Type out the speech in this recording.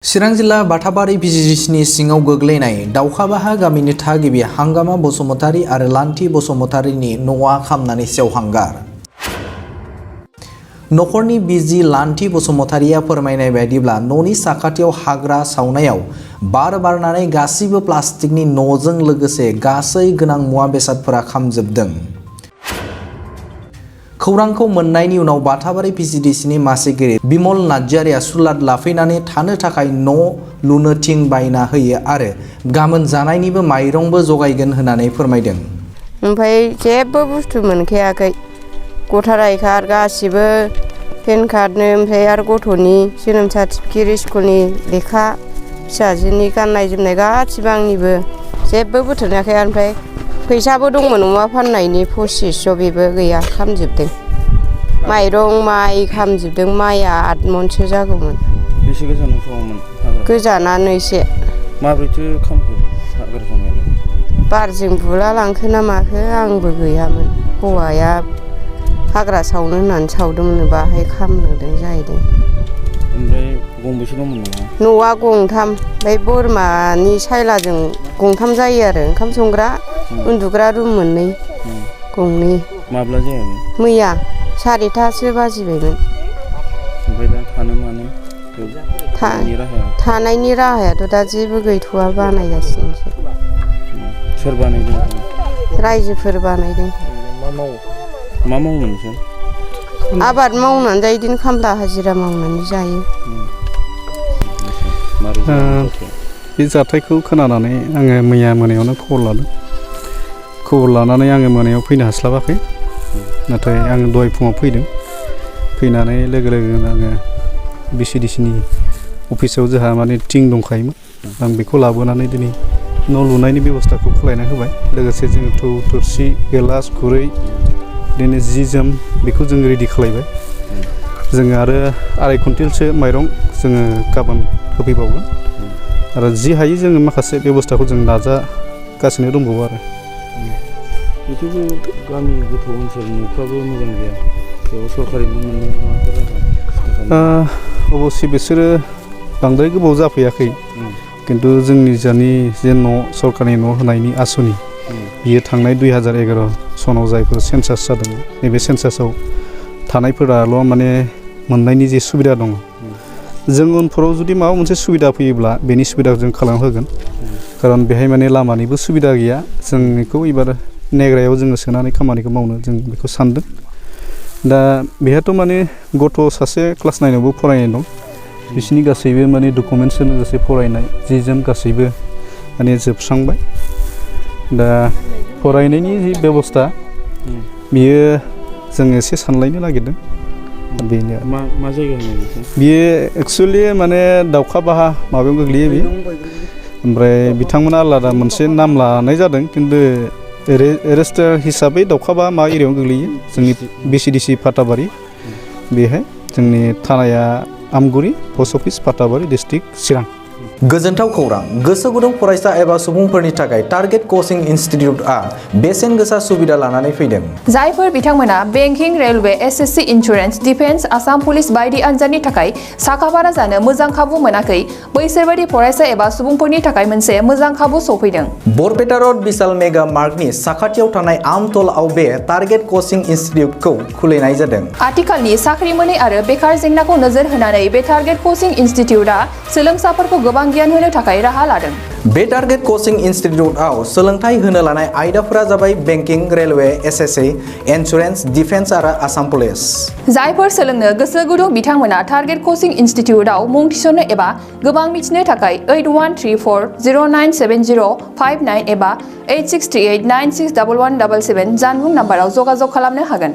चिरां जिल्ला बाथाबारि भिजिडिसिनि सिङाव गोग्लैनाय दाउखाबाहा गामिनि थागिबि हांगामा बसुमतारी आरो लान्थि बसुमतारीनि न'आ खामनानै सेवहांगार। नखरनि बिजि लान्थि बसुमतारीया फोरमायनाय बायदिब्ला न'नि साखाथियाव हाग्रा सावनायाव बार बारनानै गासिबो प्लास्टिकनि न'जों लोगोसे गासै गोनां मुवा बेसादफोरा खामजोबदों। खौरांखौ मोननायनि उनाव बाथाबारि भिजिडिसिनि मासिगिरि बिमल नार्जारिया सुलाद लाफैनानै थानो थाखाय न' लुनो थिं बायना होयो आरो गाबोन जानायनिबो माइरंबो जगायगोन होननानै फोरमायदों। ओमफ्राय जेबो बुस्थु मोनखायाखै, गथार आइ कार्ड गासिबो पेन कार्डनो, ओमफ्राय आरो गथ'नि जोनोम सार्टिफिकेट, स्कुलनि लेखा, फिसाजोनि गाननाय जोमनाय गासिबो आंनिबो जेबो बुथुमाखै। ओमफ्राय फैसाबो दंमोन अमा फाननायनि 2500, बेबो गैया, खामजोबदों। माइरं माइ खामजोबदों, माइआ 8 मनसो जागौमोन। बेसे गोजानाव सावोमोन? गोजानानो एसे। माबोरैथो खामखो हाग्रा सावनायालाय? बारजों बुला लांखो ना माखो, आंबो गैयामोन। हौवाया हाग्रा सावनो होननानै सावदोंमोन, बाहाय खामदों जाहैदों। ओमफ्राय गंबेसे दंमोन न'आ? न'आ गंथाम, ओमफ्राय बोरमानि सायलाजों गंथाम जायो आरो ओंखाम संग्रा, उन्दुग्रा रुम मोननै, गंनै। माब्ला जायामोन? मैया 4:30 बाजिबायमोन। ओमफ्राय दा थानो मानो थानायनि राहायाथ' दा जेबो गैथ'वा, बानायगासिनोसो। सोर बानायदों? रायजोफोर बानायदों। मा मावो नोंसोर? आबाद मावनानै जायो, बिदिनो खामला हाजिरा मावनानै जायो। बे जाथायखौ खोनानानै आङो मैया मोनायावनो खबर लादों। खबर लानानै आङो मोनायाव फैनो हास्लाबाखै, नाथाय आङो दहाय फुङाव फैदों। फैनानै लोगो लोगोनो आङो भिजिडिसिनि अफिसाव जोंहा माने थिं दंखायोमोन, आं बेखौ लाबोनानै दिनै न' लुनायनि बेब'स्थाखौ खालायना होबाय। लोगोसे जोङो थौ थोरसि गिलास खुरै बिदिनो जि जोम बेखौ जों रेडि खालायबाय। जोङो आरो 2.5 कुइन्टेलसो माइरं जोङो गाबोन होफैबावगोन आरो जि हायो जोङो माखासे बेब'स्थाखौ जों नाजागासिनो दंबावो आरो। बेखौबो गामि गोथौ ओनसोल न'फ्राबो मोजां गैया, बेयाव सरकारि न' मोननाय माबाफोर? अबस्से बिसोरो बांद्राय गोबाव जाफैयाखै, खिन्थु जोंनि जे न' सरकारनि न' होनायनि आसनि, बियो थांनाय 2011 सनाव जायफोर सेन्सास जादों, नैबे सेन्सासाव थानायफोराल' माने मोननायनि जे सुबिदा दङ। जों उनफोराव जुदि माबा मोनसे सुबिदा फैयोब्ला बेनि सुबिदाखौ जों खालामना होगोन, खारन बेहाय माने लामानिबो सुबिदा गैया। जों बेखौ एबार नेग्रायाव जोङो सोनानै खामानिखौ मावनो जों बेखौ सानदों। दा बेहाथ' माने गथ' सासे क्लास 9आवबो फरायनाय दं, बिसोरनि गासैबो माने डकुमेन्टसजों लोगोसे फरायनाय जि जोम गासैबो माने जोबस्रांबाय। दा फरायनायनि जि बेब'स्था बियो जों एसे सानलायनो नागिरदों। बेनो मा जायगा होनो बेखौ? बियो एक्सुवेलि माने दाउखाबाहा माबायाव गोग्लैयो बियो। ओमफ्राय बिथांमोना आलादा मोनसे नाम लानाय जादों, खिन्थु रेजिस्टार हिसाबै दाउखाबाहा मा एरियायाव गोग्लैयो, जोंनि भिजिडिसि फाथाबारि। बेहाय जोंनि थानाया आमगुरि, पस्ट अफिस, फाथाबारि, डिस्ट्रिक्ट चिरां। गोजोनथाव खौरां! गोसो गुदुं फरायसा एबा सुबुंफोरनि थाखाय टारगेट कचिं इनस्टिट्यूटआ बेसेन गोसा सुबिदा लानानै फैदों। जायफोर बिथांमोना banking, railway, SSC, insurance, defence, Assam police बायदि आनजादनि थाखाय साखाफारा जानो मोजां खाबु मोनाखै, बैसोरबायदि फरायसा एबा सुबुंफोरनि थाखाय मोनसे मोजां खाबु सफैदों। बरपेटा रोड विशाल मेगा मार्टनि साखाथियाव थानाय आमतलाव बे टारगेट कचिं इनस्टिट्यूटखौ खुलिनाय जादों। आथिखालनि साख्रि मोनै आरो बेकार जेंनाखौ नोजोर होनानै बे टारगेट कचिं इनस्टिट्यूटआ सोलोंसाफोरखौ गोबां गियान होनो थाखाय राहा लादों। बे टारगेट कचिं इनस्टिट्यूटआव सोलोंथाइ होनो लानाय आयदाफोरा जाबाय banking, railway, SSC, insurance, defence आरो आसाम पुलिस। जायफोर सोलोंनो गोसो गुदुं बिथांमोना टारगेट कचिं इनस्टिट्यूटआव मुं थिसननो एबा गोबां मिथिनो थाखाय 8134097059 एबा 8638961177 जानबुं नाम्बाराव जगाजग खालामनो हागोन।